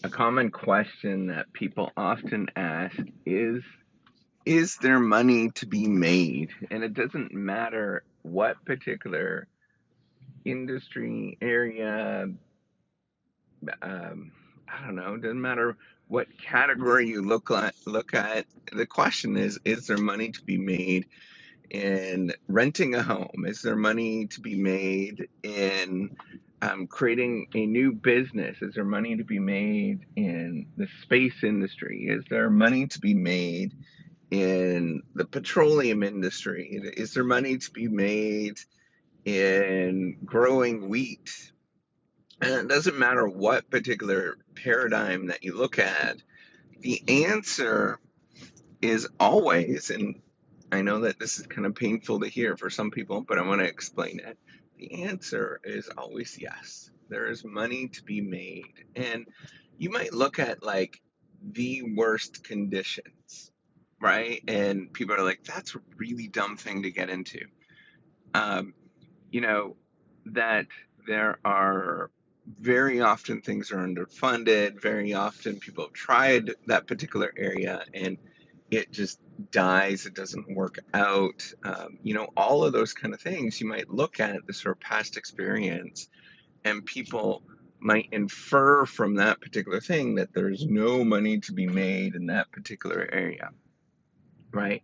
A common question that people often ask is there money to be made? And it doesn't matter what particular industry, area, um, I don't know, it doesn't matter what category you look at. The question is there money to be made in renting a home? Is there money to be made in creating a new business? Is there money to be made in the space industry? Is there money to be made in the petroleum industry? Is there money to be made in growing wheat? And it doesn't matter what particular paradigm that you look at, the answer is always, and I know that this is kind of painful to hear for some people, but I want to explain it. The answer is always yes. There is money to be made. And you might look at like the worst conditions, right? And people are like, that's a really dumb thing to get into. Um, you know, that there are very often things are underfunded. Very often people have tried that particular area and it just dies, it doesn't work out. All of those kind of things you might look at the sort of past experience, and people might infer from that particular thing that there's no money to be made in that particular area, right?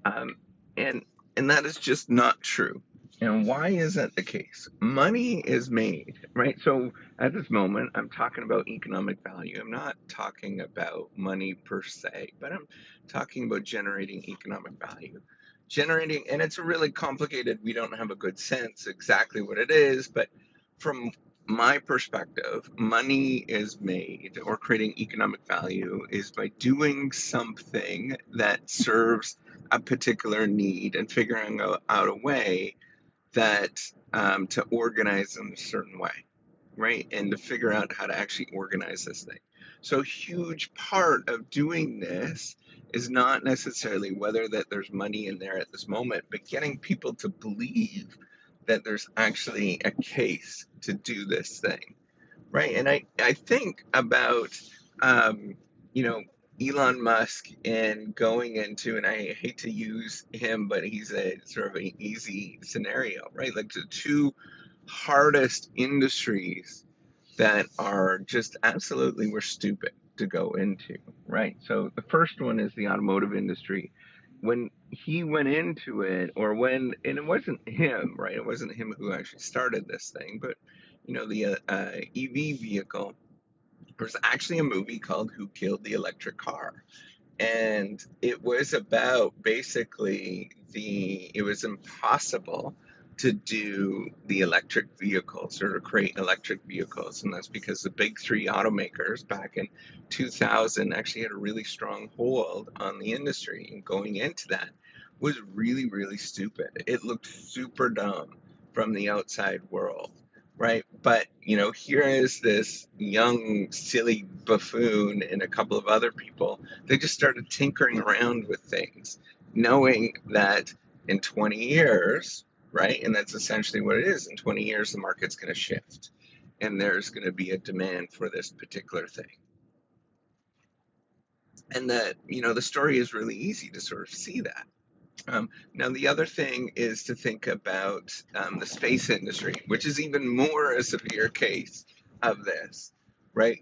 Um, and and that is just not true. And why is that the case? Money is made, right? So at this moment, I'm talking about economic value. I'm not talking about money per se, but I'm talking about generating economic value. Generating, and it's really complicated. We don't have a good sense exactly what it is, but from my perspective, money is made, or creating economic value is by doing something that serves a particular need and figuring out a way that to organize in a certain way, right? And to figure out how to actually organize this thing. So a huge part of doing this is not necessarily whether that there's money in there at this moment, but getting people to believe that there's actually a case to do this thing, right? And I think about, um, you know, Elon Musk and going into, and I hate to use him, but he's a sort of an easy scenario, right? Like the two hardest industries that are just absolutely were stupid to go into, right? So the first one is the automotive industry. When he went into it, and it wasn't him, right? It wasn't him who actually started this thing, but the EV vehicle. There's actually a movie called Who Killed the Electric Car? And it was about basically it was impossible to do the electric vehicles or to create electric vehicles. And that's because the big three automakers back in 2000 actually had a really strong hold on the industry. And going into that was really, really stupid. It looked super dumb from the outside world, right? But here is this young, silly buffoon and a couple of other people. They just started tinkering around with things, knowing that in 20 years, right? And that's essentially what it is. In 20 years, the market's going to shift and there's going to be a demand for this particular thing. And the story is really easy to sort of see that. Now, the other thing is to think about the space industry, which is even more a severe case of this, right?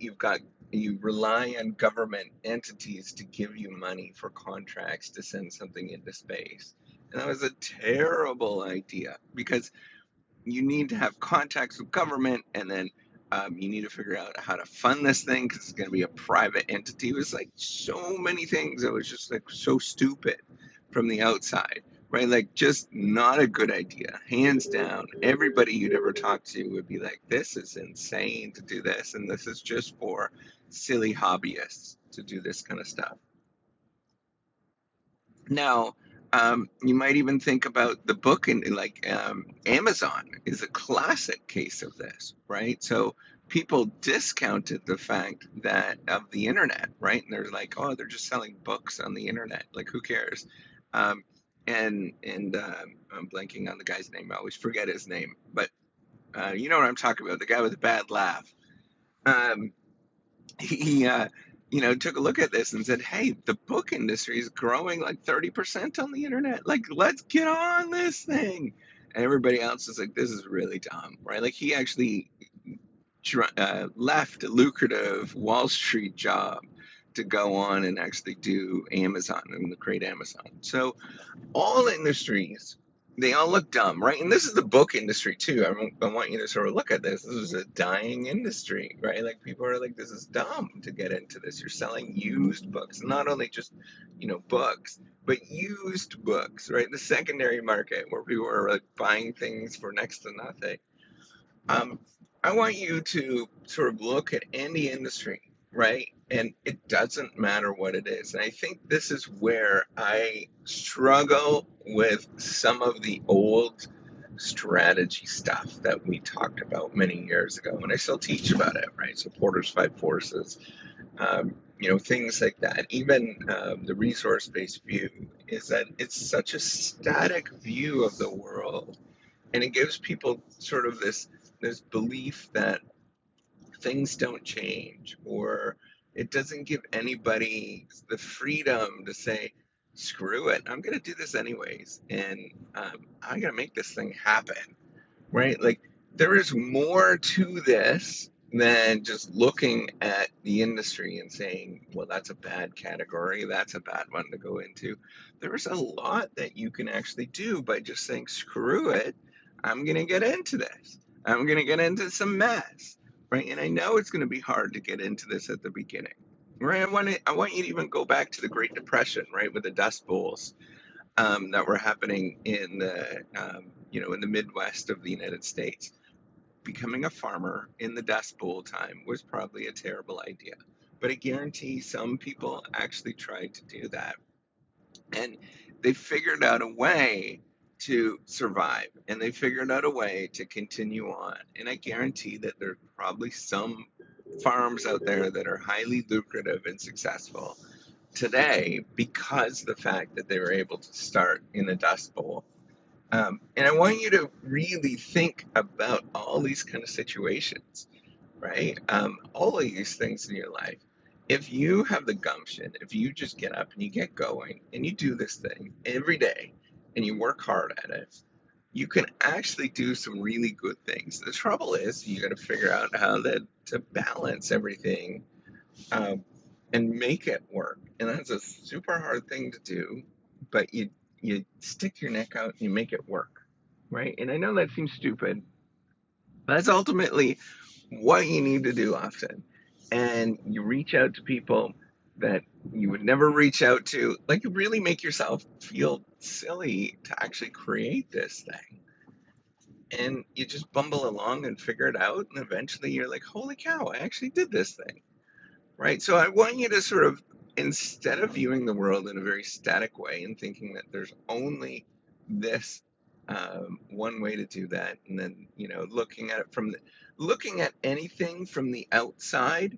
You rely on government entities to give you money for contracts to send something into space. And that was a terrible idea because you need to have contacts with government, and then you need to figure out how to fund this thing because it's going to be a private entity. It was like so many things that was just like so stupid from the outside, right? Like just not a good idea, hands down. Everybody you'd ever talk to would be like, "This is insane to do this, and this is just for silly hobbyists to do this kind of stuff." Now, you might even think about the book, and like Amazon is a classic case of this, right? So people discounted the fact that of the internet, right? And they're like, oh, they're just selling books on the internet. Like, who cares? Um, and I'm blanking on the guy's name. I always forget his name, but you know what I'm talking about? The guy with the bad laugh. Um, he took a look at this and said, hey, the book industry is growing like 30% on the internet. Like, let's get on this thing. And everybody else is like, this is really dumb, right? Like, he actually left a lucrative Wall Street job to go on and actually do Amazon and create Amazon. So all industries, they all look dumb, right? And this is the book industry too. I want you to sort of look at this. This is a dying industry, right? Like people are like, this is dumb to get into this. You're selling used books, not only just, books, but used books, right? The secondary market where people are like buying things for next to nothing. Um, I want you to sort of look at any industry, right? And it doesn't matter what it is. And I think this is where I struggle with some of the old strategy stuff that we talked about many years ago. And I still teach about it, right? So Porter's Five Forces, things like that. Even the resource-based view is that it's such a static view of the world, and it gives people sort of this belief that things don't change, or it doesn't give anybody the freedom to say, screw it, I'm going to do this anyways, and I'm going to make this thing happen, right? Like, there is more to this than just looking at the industry and saying, well, that's a bad category, that's a bad one to go into. There's a lot that you can actually do by just saying, screw it, I'm going to get into this. I'm going to get into some mess, right? And I know it's going to be hard to get into this at the beginning, right? I want you to even go back to the Great Depression, right, with the Dust Bowls that were happening in the Midwest of the United States. Becoming a farmer in the Dust Bowl time was probably a terrible idea, but I guarantee some people actually tried to do that, and they figured out a way to survive, and they figured out a way to continue on. And I guarantee that there's probably some farms out there that are highly lucrative and successful today because of the fact that they were able to start in the Dust Bowl. And I want you to really think about all these kind of situations, right? All of these things in your life. If you have the gumption, if you just get up and you get going and you do this thing every day and you work hard at it, you can actually do some really good things. The trouble is you got to figure out how to balance everything um, and make it work. And that's a super hard thing to do, but you stick your neck out and you make it work, right? And I know that seems stupid, but that's ultimately what you need to do often. And you reach out to people that you would never reach out to. Like, you really make yourself feel silly to actually create this thing. And you just bumble along and figure it out. And eventually you're like, holy cow, I actually did this thing. Right. So I want you to sort of, instead of viewing the world in a very static way and thinking that there's only this one way to do that, and then looking at it looking at anything from the outside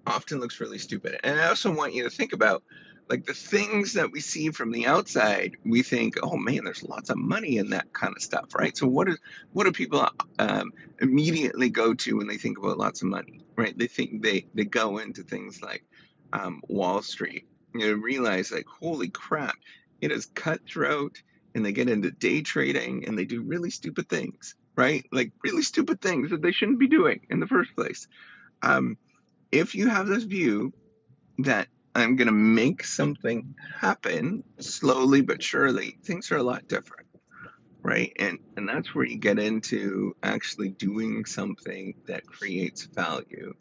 often looks really stupid. And I also want you to think about, like, the things that we see from the outside. We think, oh man, there's lots of money in that kind of stuff, right? So what do people immediately go to when they think about lots of money, right? They think they go into things like Wall Street. Realize, like, holy crap, it is cutthroat, and they get into day trading and they do really stupid things, right? Like, really stupid things that they shouldn't be doing in the first place. Um, if you have this view that I'm going to make something happen slowly but surely, things are a lot different, right? And that's where you get into actually doing something that creates value.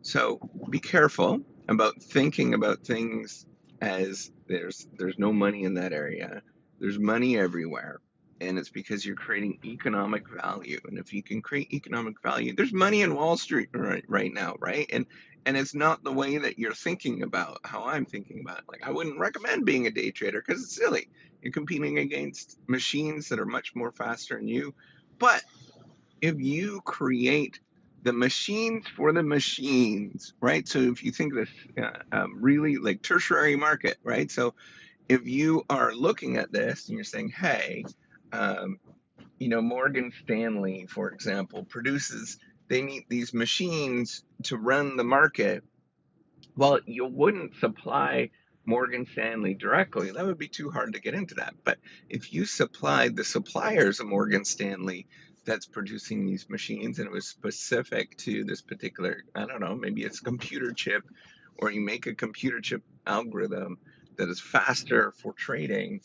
So be careful about thinking about things as there's no money in that area. There's money everywhere. And it's because you're creating economic value. And if you can create economic value, there's money in Wall Street right now, right? And it's not the way that you're thinking about how I'm thinking about it. Like, I wouldn't recommend being a day trader because it's silly. You're competing against machines that are much more faster than you. But if you create the machines for the machines, right? So if you think this really like tertiary market, right? So if you are looking at this and you're saying, hey, Morgan Stanley, for example, produces they need these machines to run the market. Well, you wouldn't supply Morgan Stanley directly. That would be too hard to get into that. But if you supplied the suppliers of Morgan Stanley that's producing these machines and it was specific to this particular, I don't know, maybe it's a computer chip, or you make a computer chip algorithm that is faster for trading,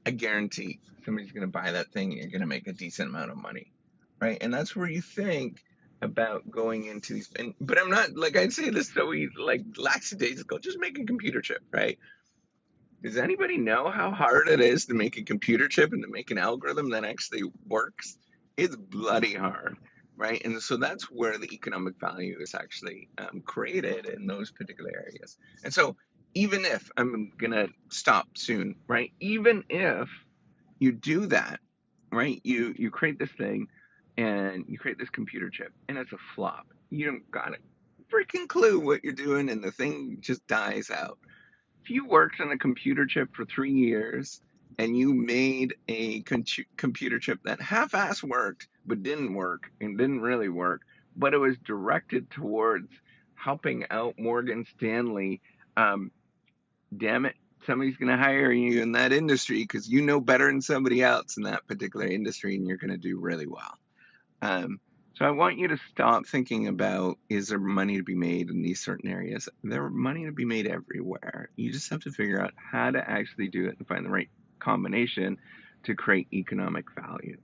I guarantee somebody's going to buy that thing and you're going to make a decent amount of money, right? And that's where you think about going into these. But I'm not, like, I'd say this so like lackadaisical, just make a computer chip, right? Does anybody know how hard it is to make a computer chip and to make an algorithm that actually works? It's bloody hard, right? And so that's where the economic value is actually created in those particular areas. And so even if I'm gonna stop soon, right? Even if you do that, right? You create this thing and you create this computer chip and it's a flop. You don't got a freaking clue what you're doing and the thing just dies out. If you worked on a computer chip for 3 years and you made a computer chip that half-ass worked but didn't work and didn't really work, but it was directed towards helping out Morgan Stanley, um, damn it, somebody's going to hire you in that industry because you know better than somebody else in that particular industry and you're going to do really well. Um, so I want you to stop thinking about, is there money to be made in these certain areas? There's money to be made everywhere. You just have to figure out how to actually do it and find the right combination to create economic value.